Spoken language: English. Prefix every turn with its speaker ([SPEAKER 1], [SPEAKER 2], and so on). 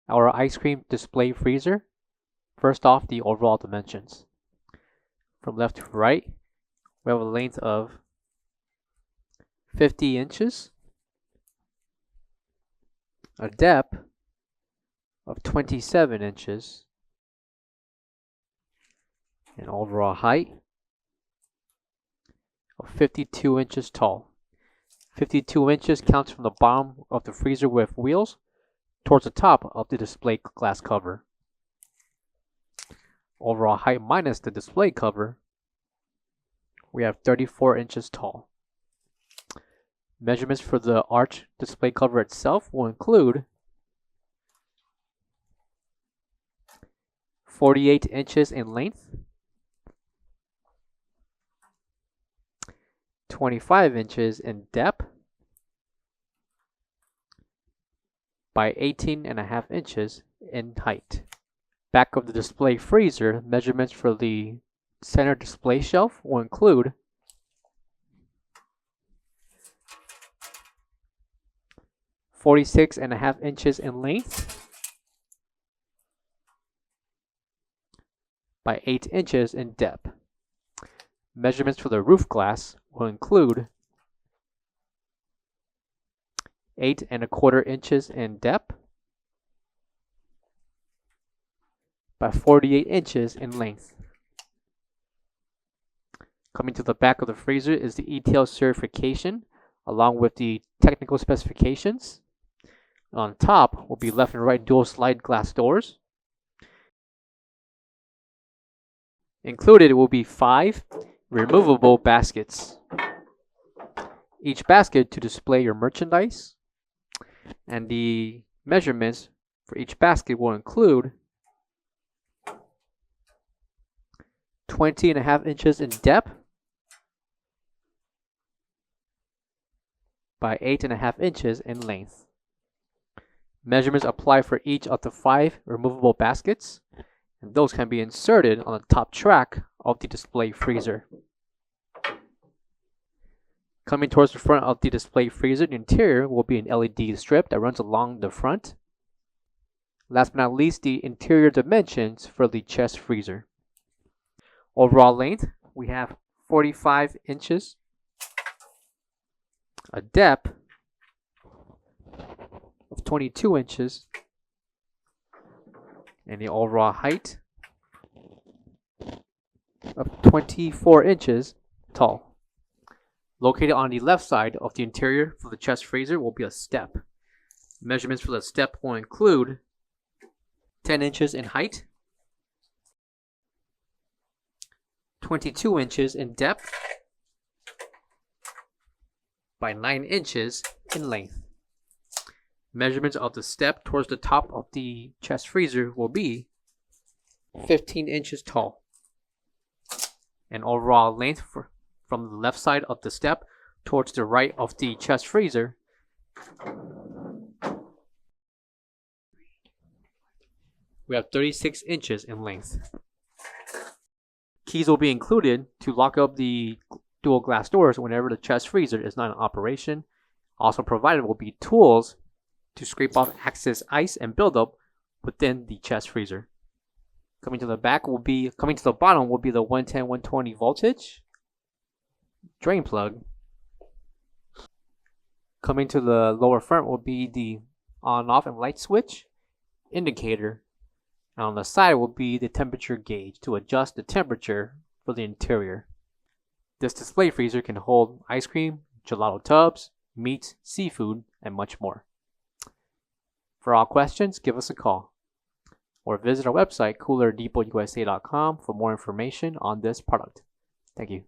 [SPEAKER 1] our ice cream display freezer. First off, the overall dimensions. From left to right, we have a length of 50 inches, a depth of 27 inches, an overall height of 52 inches tall. 52 inches counts from the bottom of the freezer with wheels towards the top of the display glass cover. Overall height minus the display cover, we have 34 inches tall. Measurements for the arch display cover itself will include 48 inches in length, 25 inches in depth by 18.5 inches in height. Back of the display freezer, measurements for the center display shelf will include 46.5 inches in length by 8 inches in depth. Measurements for the roof glass will include 8.25 inches in depth by 48 inches in length. Coming to the back of the freezer is the ETL certification along with the technical specifications. On top will be left and right dual slide glass doors. Included will be 5 removable baskets. Each basket to display your merchandise, and the measurements for each basket will include 20.5 inches in depth by 8.5 inches in length. Measurements apply for each of the 5 removable baskets, and those can be inserted on the top track of the display freezer. Coming towards the front of the display freezer, the interior will be an LED strip that runs along the front. Last but not least, the interior dimensions for the chest freezer. Overall length, we have 45 inches, a depth of 22 inches, and the overall height of 24 inches tall. Located on the left side of the interior for the chest freezer will be a step. Measurements for the step will include 10 inches in height, 22 inches in depth by 9 inches in length. Measurements of the step towards the top of the chest freezer will be 15 inches tall. And overall length from the left side of the step towards the right of the chest freezer we have 36 inches in length. Keys will be included to lock up the dual glass doors whenever the chest freezer is not in operation. Also provided will be tools to scrape off excess ice and buildup within the chest freezer. Coming to the bottom will be the 110-120 voltage drain plug. Coming to the lower front will be the on, off, and light switch, indicator, and on the side will be the temperature gauge to adjust the temperature for the interior. This display freezer can hold ice cream, gelato tubs, meat, seafood, and much more. For all questions, give us a call or visit our website coolerdepotUSA.com for more information on this product. Thank you.